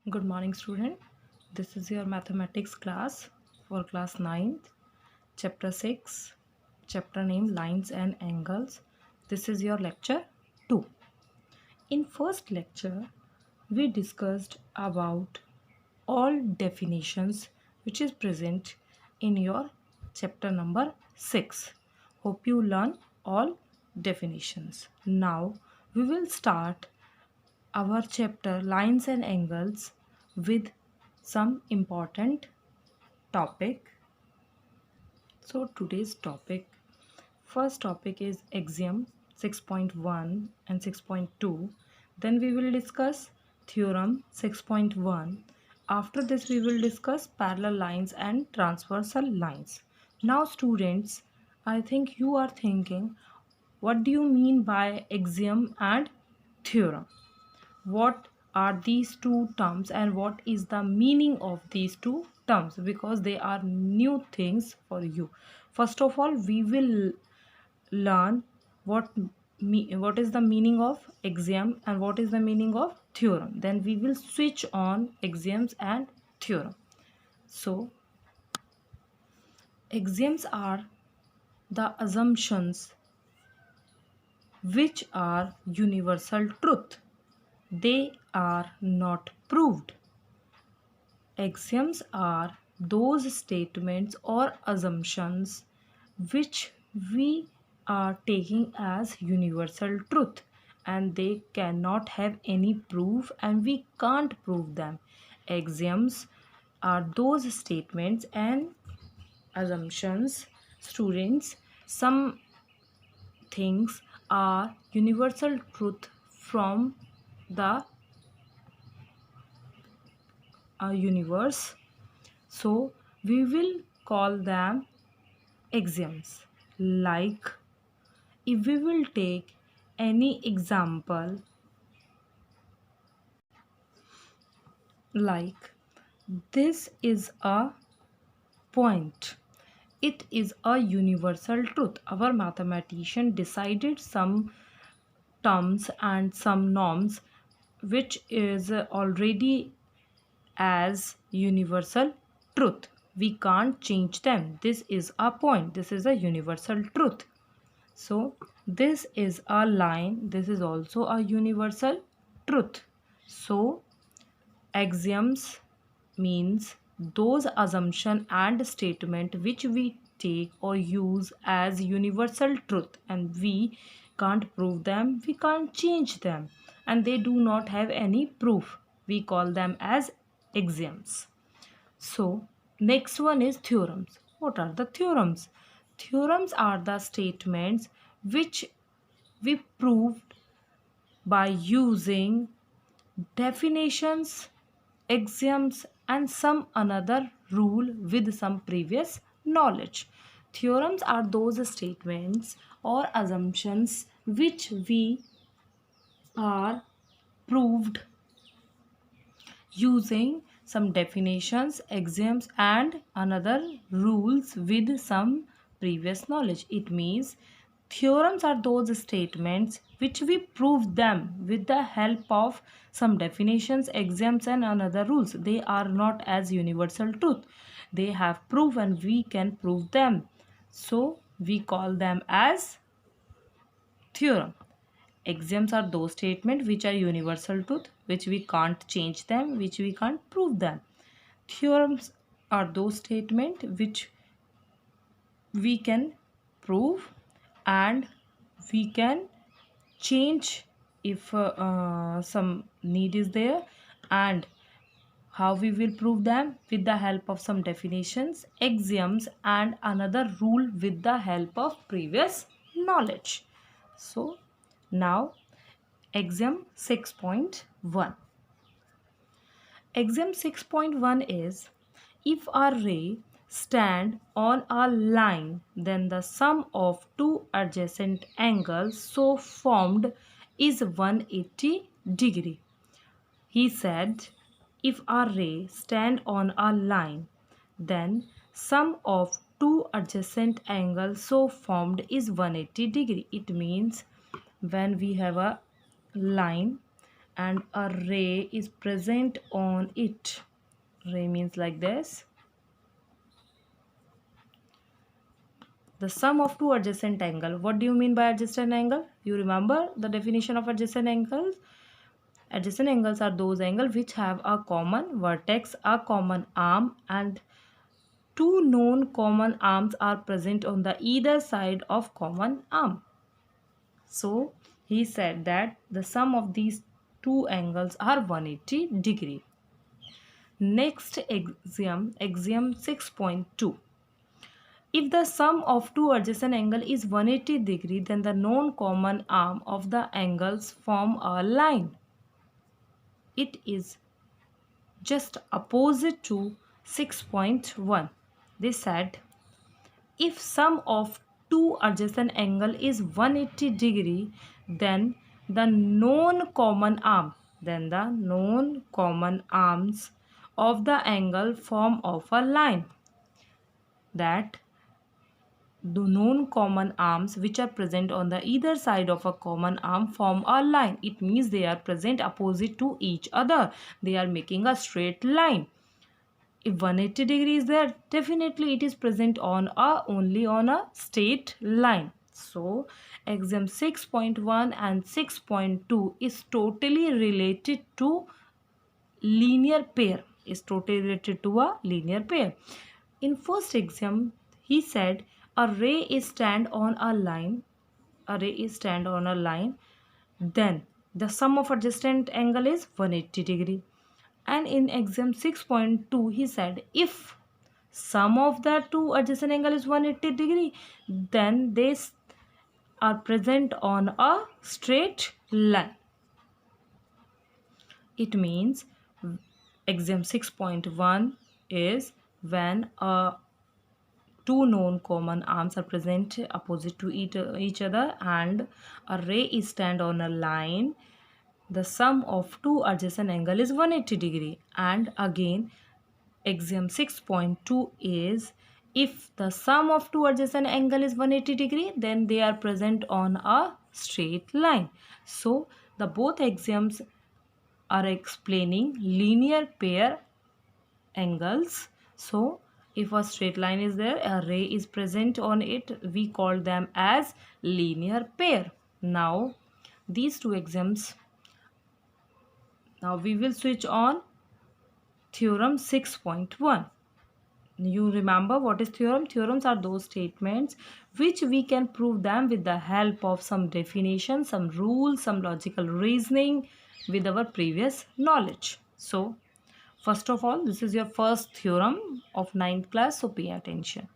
Good morning, student. This is your mathematics class for class 9th, chapter 6, chapter name Lines and Angles. This is your lecture 2. In first lecture, we discussed about all definitions which is present in your chapter number 6. Hope you learn all definitions. Now, we will start our chapter Lines and Angles with some important topic. So today's topic, first topic is axiom 6.1 and 6.2. Then we will discuss theorem 6.1. After this we will discuss parallel lines and transversal lines. Now students, I think you are thinking, what do you mean by axiom and theorem? What are these two terms and what is the meaning of these two terms, because they are new things for you. First of all, we will learn what is the meaning of axiom and what is the meaning of theorem. Then we will switch on axioms and theorem. So axioms are the assumptions which are universal truth. They are not proved. Axioms are those statements or assumptions which we are taking as universal truth, and they cannot have any proof and we can't prove them. Axioms are those statements and assumptions, students. Some things are universal truth from the universe, so we will call them axioms. Like, if we will take any example, like this is a point, it is a universal truth. Our mathematician decided some terms and some norms which is already as universal truth. We can't change them. This is a point, this is a universal truth. So this is a line, this is also a universal truth. So axioms means those assumption and statement which we take or use as universal truth, and we can't prove them, we can't change them, and they do not have any proof. We call them as axioms. So next one is theorems. What are the theorems? Theorems are the statements which we proved by using definitions, axioms and some another rule with some previous knowledge. Theorems are those statements or assumptions which we are proved using some definitions, axioms and another rules with some previous knowledge. It means theorems are those statements which we prove them with the help of some definitions, axioms and another rules. They are not as universal truth. They have proof and we can prove them. So we call them as theorem. Axioms are those statements which are universal truth, which we can't change them, which we can't prove them. Theorems are those statements which we can prove and we can change if some need is there. And how we will prove them? With the help of some definitions, axioms and another rule with the help of previous knowledge. So now axiom 6.1. Axiom 6.1 is, if a ray stand on a line, then the sum of two adjacent angles so formed is 180 degree. He said, if a ray stand on a line, then sum of two adjacent angles so formed is 180 degree. It means when we have a line and a ray is present on it. Ray means like this. The sum of two adjacent angles. What do you mean by adjacent angle? You remember the definition of adjacent angles? Adjacent angles are those angles which have a common vertex, a common arm, and two known common arms are present on the either side of common arm. So he said that the sum of these two angles are 180 degree. Next axiom 6.2. If the sum of two adjacent angles is 180 degree, then the known common arm of the angles form a line. It is just opposite to 6.1. They said if sum of two adjacent angle is 180 degree, then the known common arms of the angle form of a line. That the known common arms which are present on the either side of a common arm form a line. It means they are present opposite to each other. They are making a straight line. If 180 degree is there, definitely it is present on only on a straight line. So axiom 6.1 and 6.2 is totally related to linear pair. In first axiom, he said a ray is stand on a line. Then the sum of adjacent angle is 180 degree. And in axiom 6.2, he said if sum of the two adjacent angle is 180 degree, then they are present on a straight line. It means axiom 6.1 is when two known common arms are present opposite to each other and a ray is stand on a line, the sum of two adjacent angle is 180 degree. And again axiom 6.2 is if the sum of two adjacent angle is 180 degree, then they are present on a straight line. So the both axioms are explaining linear pair angles. So if a straight line is there, a ray is present on it, we call them as linear pair. Now these two axioms. Now we will switch on theorem 6.1. You remember what is theorem? Theorems are those statements which we can prove them with the help of some definition, some rules, some logical reasoning with our previous knowledge. So first of all, this is your first theorem of 9th class, so pay attention.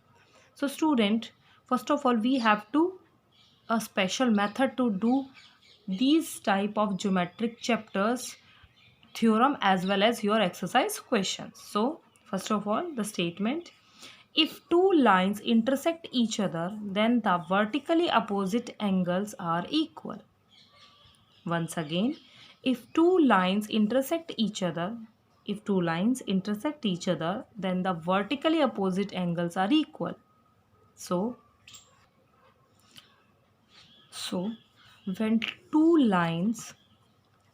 So student, first of all, we have to a special method to do these type of geometric chapters, theorem as well as your exercise questions. So first of all, the statement, if two lines intersect each other, then the vertically opposite angles are equal. Once again, if two lines intersect each other, then the vertically opposite angles are equal. So when two lines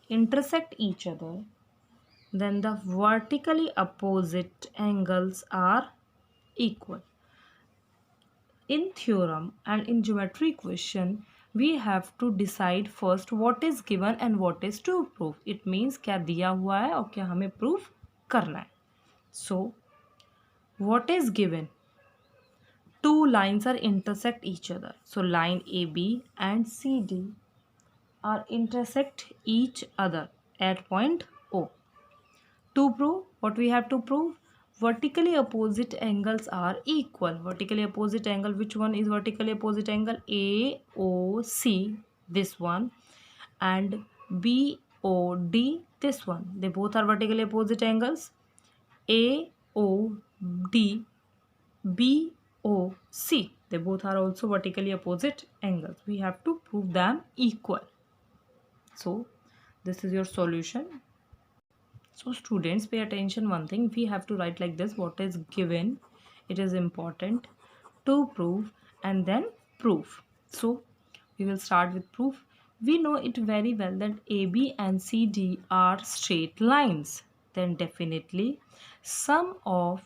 intersect each other, then the vertically opposite angles are equal. In theorem and in geometry question, we have to decide first what is given and what is to prove. It means क्या दिया हुआ है और क्या हमें prove करना है. So what is given? Two lines are intersect each other. So line AB and CD are intersect each other at point O. To prove, what we have to prove? Vertically opposite angles are equal. Vertically opposite angle, which one is vertically opposite angle? AOC, this one, and BOD, this one. They both are vertically opposite angles. AOD, BOC, they both are also vertically opposite angles. We have to prove them equal. So this is your solution. So students, pay attention one thing. We have to write like this. What is given? It is important to prove and then prove. So we will start with proof. We know it very well that AB and CD are straight lines. Then definitely sum of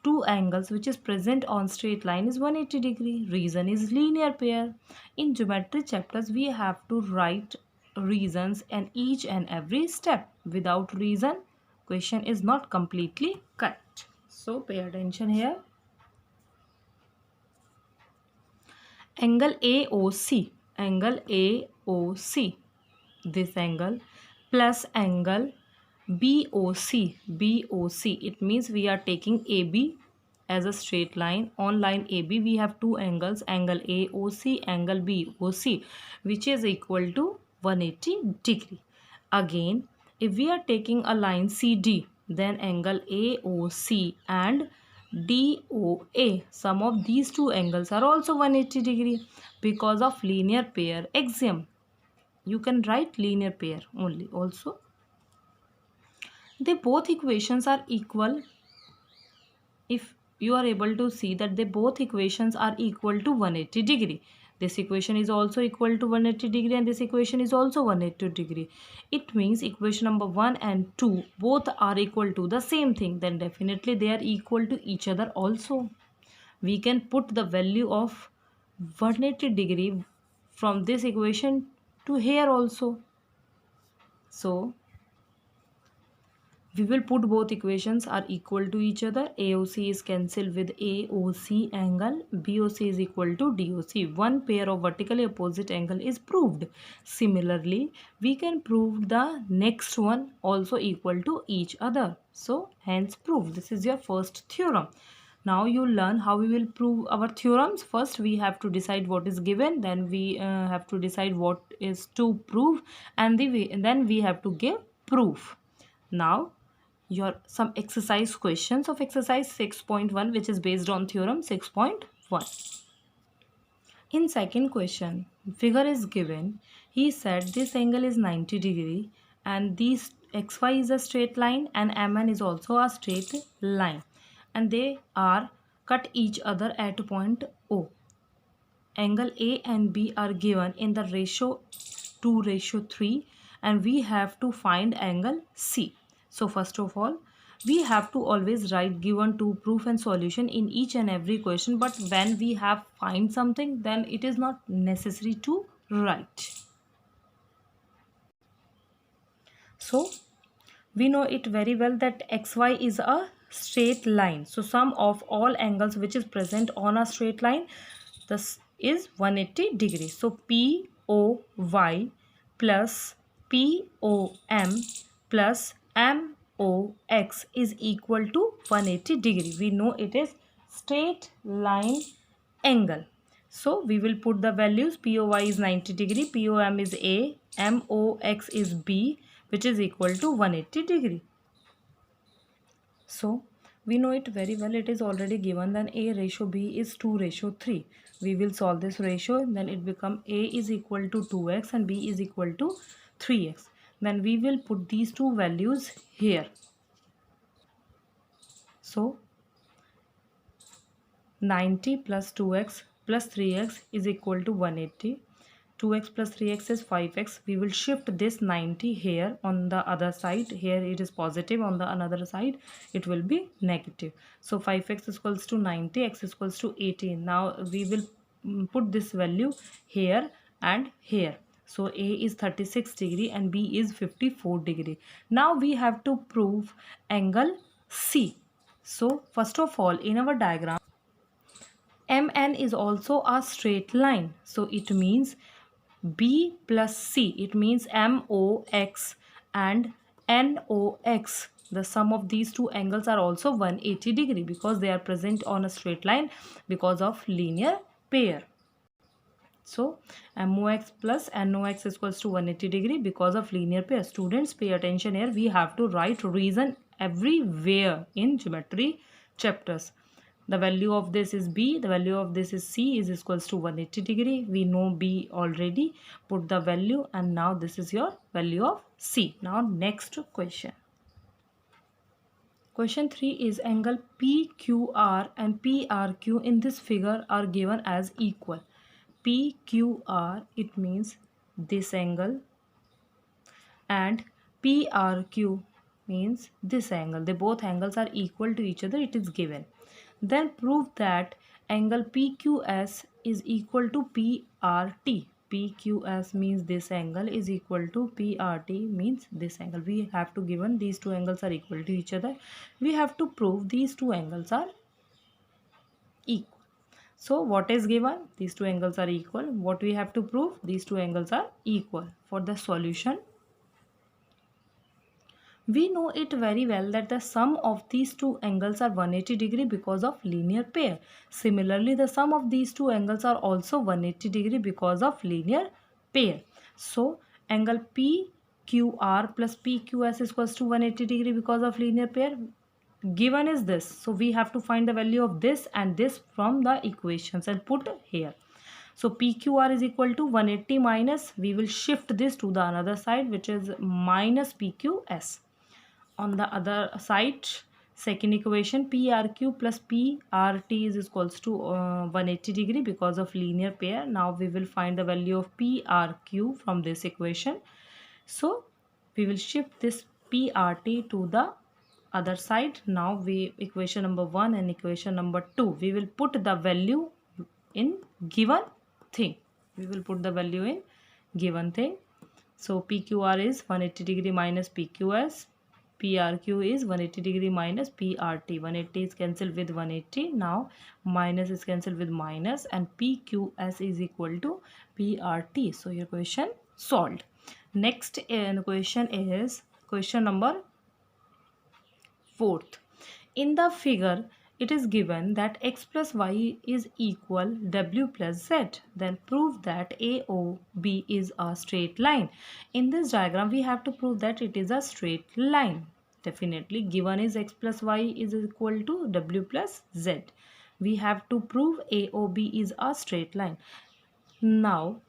two angles which is present on straight line is 180 degree. Reason is linear pair. In geometry chapters we have to write reasons and each and every step. Without reason question is not completely correct. So pay attention here. Angle AOC, this angle plus angle BOC, it means we are taking AB as a straight line. On line AB we have two angles, angle AOC, angle BOC, which is equal to 180 degree. Again, if we are taking a line CD, then angle AOC and DOA, sum of these two angles are also 180 degree because of linear pair axiom. You can write linear pair only also. They both equations are equal. If you are able to see that they both equations are equal to 180 degree. This equation is also equal to 180 degree and this equation is also 180 degree. It means equation number 1 and 2 both are equal to the same thing. Then definitely they are equal to each other also. We can put the value of 180 degree from this equation to here also. So we will put both equations are equal to each other. AOC is cancelled with AOC angle. BOC is equal to DOC. One pair of vertically opposite angle is proved. Similarly, we can prove the next one also equal to each other. So, hence proof. This is your first theorem. Now you learn how we will prove our theorems. First we have to decide what is given, then we have to decide what is to prove, and then we have to give proof. Now your some exercise questions of exercise 6.1 which is based on theorem 6.1. In second question, figure is given. He said this angle is 90 degree and this xy is a straight line and mn is also a straight line and they are cut each other at point O. Angle A and B are given in the ratio 2:3 and we have to find angle C. So first of all, we have to always write given to proof and solution in each and every question, but when we have find something then it is not necessary to write. So we know it very well that xy is a straight line. So sum of all angles which is present on a straight line, this is 180 degrees. So POY plus POM plus MOX is equal to 180 degree. We know it is straight line angle. So we will put the values. POY is 90 degree, POM is A, MOX is B, which is equal to 180 degree. So we know it very well, it is already given, then A ratio B is 2:3. We will solve this ratio, then it become A is equal to 2x and B is equal to 3x. Then we will put these two values here. So 90 plus 2x plus 3x is equal to 180. 2x plus 3x is 5x. We will shift this 90 here on the other side. Here it is positive, on the another side it will be negative. So 5x is equals to 90, x is equals to 18. Now we will put this value here and here. So A is 36 degree and B is 54 degree. Now we have to prove angle C. So first of all, in our diagram, MN is also a straight line. So it means B plus C. It means MOX and NOX. The sum of these two angles are also 180 degree because they are present on a straight line because of linear pair. So MOX plus NOX is equals to 180 degree because of linear pair. Students, pay attention here. We have to write reason everywhere in geometry chapters. The value of this is B, the value of this is C is equals to 180 degree. We know B already. Put the value and now this is your value of C. Now next question. Question 3 is angle PQR and PRQ in this figure are given as equal. PQR, it means this angle, and PRQ means this angle. They both angles are equal to each other, it is given. Then prove that angle PQS is equal to PRT. PQS means this angle is equal to PRT means this angle. We have to given these two angles are equal to each other. We have to prove these two angles are equal. So what is given? These two angles are equal. What we have to prove? These two angles are equal. For the solution, we know it very well that the sum of these two angles are 180 degree because of linear pair. Similarly, the sum of these two angles are also 180 degree because of linear pair. So, angle PQR plus PQS is equals to 180 degree because of linear pair. Given is this. So, we have to find the value of this and this from the equations and put here. So PQR is equal to 180 minus, we will shift this to the another side, which is minus PQS. On the other side, second equation, PRQ plus PRT is equals to 180 degree because of linear pair. Now we will find the value of PRQ from this equation. So we will shift this PRT to the other side. Now we equation number 1 and equation number 2, we will put the value in given thing. We will put the value in given thing. So PQR is 180 degree minus PQS. PRQ is 180 degree minus PRT. 180 is cancelled with 180. Now minus is cancelled with minus and PQS is equal to PRT. So your question solved. Next question is question number 4th. In the figure, it is given that x plus y is equal w plus z. Then prove that AOB is a straight line. In this diagram, we have to prove that it is a straight line. Definitely, given is x plus y is equal to w plus z. We have to prove AOB is a straight line. Now,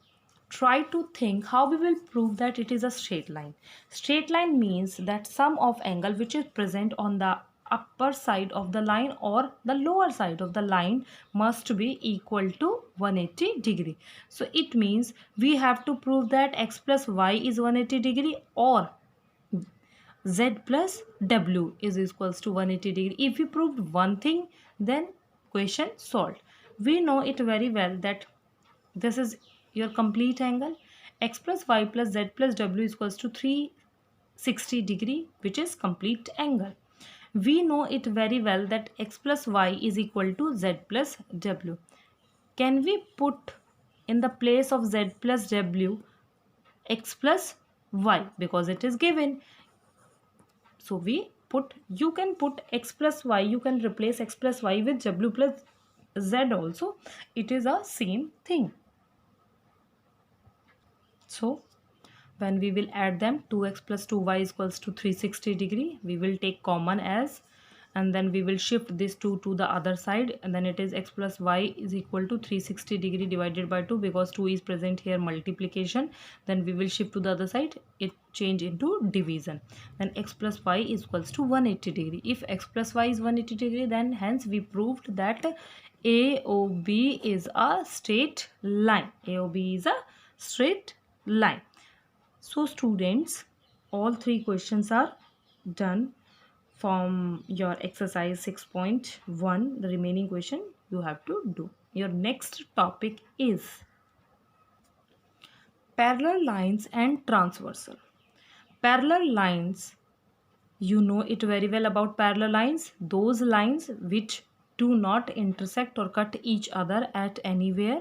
try to think how we will prove that it is a straight line. Straight line means that sum of angle which is present on the upper side of the line or the lower side of the line must be equal to 180 degree. So it means we have to prove that x plus y is 180 degree or z plus w is equals to 180 degree. If we proved one thing, then question solved. We know it very well that this is your complete angle. X plus y plus z plus w is equals to 360 degree, which is complete angle. We know it very well that x plus y is equal to z plus w. Can we put in the place of z plus w x plus y because it is given? So we put, you can put x plus y, you can replace x plus y with w plus z also. It is a same thing. So when we will add them, 2x plus 2y is equals to 360 degree. We will take common as, and then we will shift this 2 to the other side, and then it is x plus y is equal to 360 degree divided by 2 because 2 is present here, multiplication. Then we will shift to the other side, it change into division. Then x plus y is equals to 180 degree. If x plus y is 180 degree, then hence we proved that AOB is a straight line. AOB is a straight line. So students, all three questions are done from your exercise 6.1. The remaining question you have to do. Your next topic is parallel lines and transversal. Parallel lines, you know it very well about parallel lines. Those lines which do not intersect or cut each other at anywhere,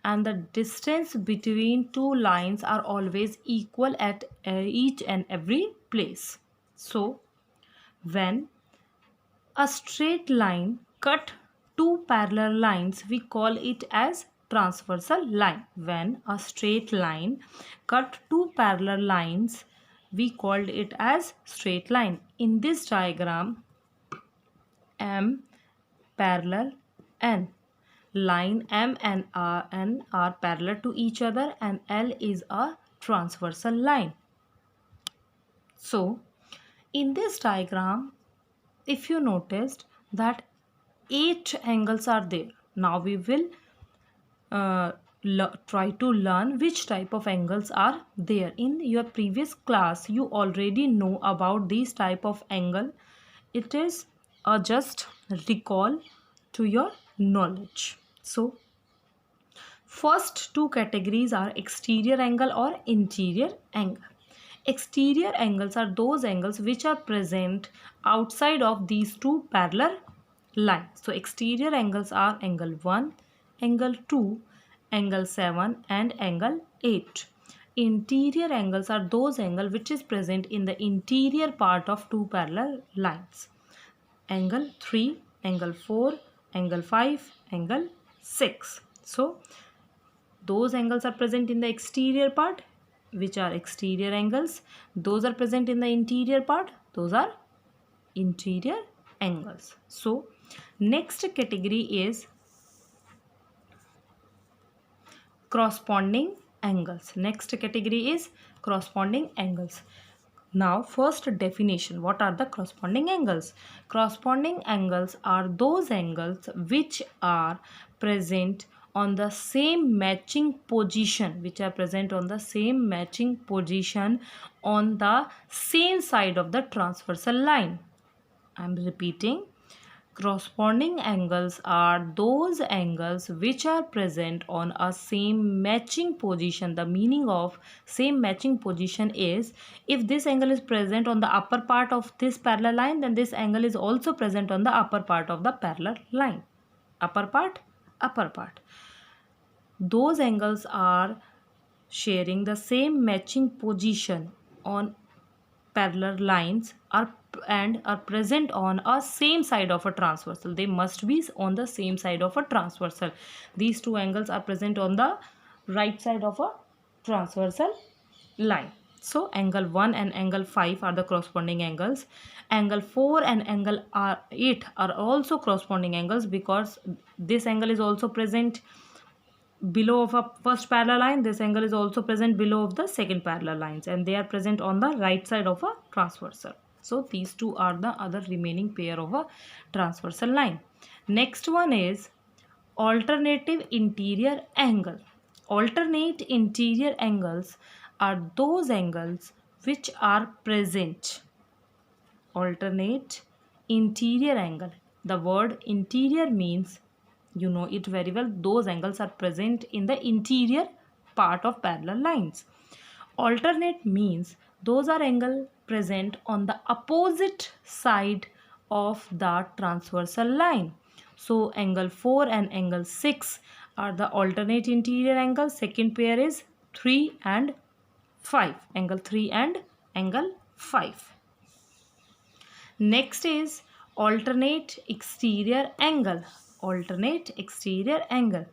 and the distance between two lines are always equal at each and every place. So when a straight line cut two parallel lines, we call it as transversal line. When a straight line cut two parallel lines, we called it as straight line. In this diagram, M parallel N. Line M and N are parallel to each other, and L is a transversal line. So, in this diagram, if you noticed that 8 angles are there. Now we will try to learn which type of angles are there. In your previous class you already know about these type of angle. It is just recall to your knowledge. So first two categories are exterior angle or interior angle. Exterior angles are those angles which are present outside of these two parallel lines. So exterior angles are angle 1, angle 2, angle 7 and angle 8. Interior angles are those angles which is present in the interior part of two parallel lines. Angle 3, angle 4, angle 5, angle 6. So those angles are present in the exterior part, which are exterior angles. Those are present in the interior part, those are interior angles. So next category is corresponding angles. Next category is corresponding angles. Now first definition, what are the corresponding angles? Corresponding angles are those angles which are present on the same matching position, on the same side of the transversal line. I am repeating. Corresponding angles are those angles which are present on a same matching position. The meaning of same matching position is, if this angle is present on the upper part of this parallel line, then this angle is also present on the upper part of the parallel line. Upper part, upper part. Those angles are sharing the same matching position on parallel lines are present on a same side of a transversal. They must be on the same side of a transversal. These two angles are present on the right side of a transversal line. So angle 1 and angle 5 are the corresponding angles. Angle 4 and angle 8 are also corresponding angles, because this angle is also present below of a first parallel line. This angle is also present below of the second parallel lines, and they are present on the right side of a transversal. So these two are the other remaining pair of a transversal line. Next one is alternative interior angle. Alternate interior angles are those angles which are present. Alternate interior angle. The word interior means, you know it very well, those angles are present in the interior part of parallel lines. Alternate means those are angles present on the opposite side of the transversal line. So angle 4 and angle 6 are the alternate interior angles. Second pair is 3 and 5. Angle 3 and angle 5. Next is alternate exterior angle. Alternate exterior angle.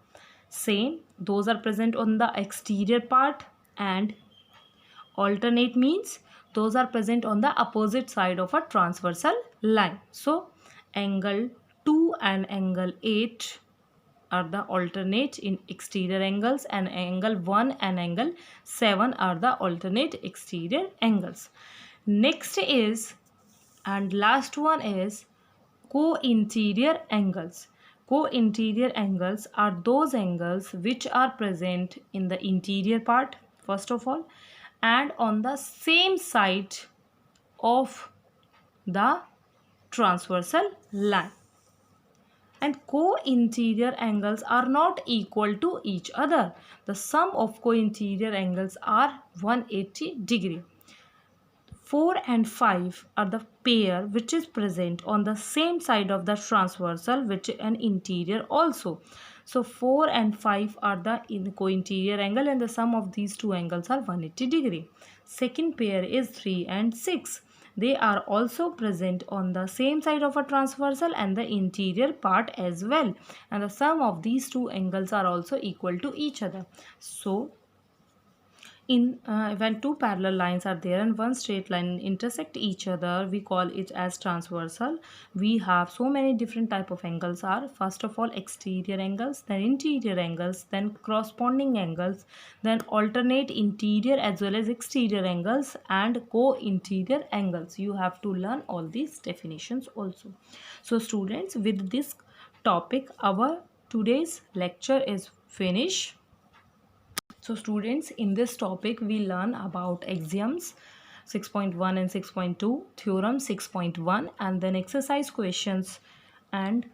Same, those are present on the exterior part, and alternate means those are present on the opposite side of a transversal line. So angle 2 and angle 8 are the alternate in exterior angles, and angle 1 and angle 7 are the alternate exterior angles. Next is, and last one is, co-interior angles. Co-interior angles are those angles which are present in the interior part, first of all, and on the same side of the transversal line. And co-interior angles are not equal to each other. The sum of co-interior angles are 180 degree. 4 and 5 are the pair which is present on the same side of the transversal, which an interior also. So 4 and 5 are the co-interior angle, and the sum of these two angles are 180 degree. Second pair is 3 and 6. They are also present on the same side of a transversal and the interior part as well, and the sum of these two angles are also equal to each other. So when two parallel lines are there and one straight line intersect each other, we call it as transversal. We have so many different type of angles are, first of all, exterior angles, then interior angles, then corresponding angles, then alternate interior as well as exterior angles, and co-interior angles. You have to learn all these definitions also. So students, with this topic our today's lecture is finished. So students, in this topic we learn about axioms 6.1 and 6.2, theorem 6.1, and then exercise questions and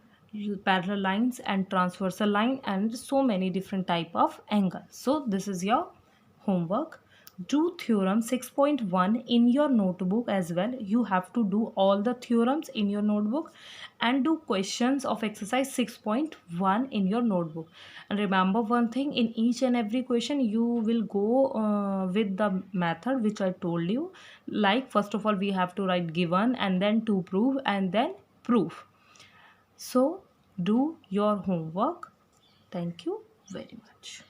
parallel lines and transversal line and so many different type of angles. So this is your homework. Do theorem 6.1 in your notebook as well. You have to do all the theorems in your notebook and do questions of exercise 6.1 in your notebook. And remember one thing, in each and every question you will go with the method which I told you. Like first of all we have to write given and then to prove and then proof. So do your homework. Thank you very much.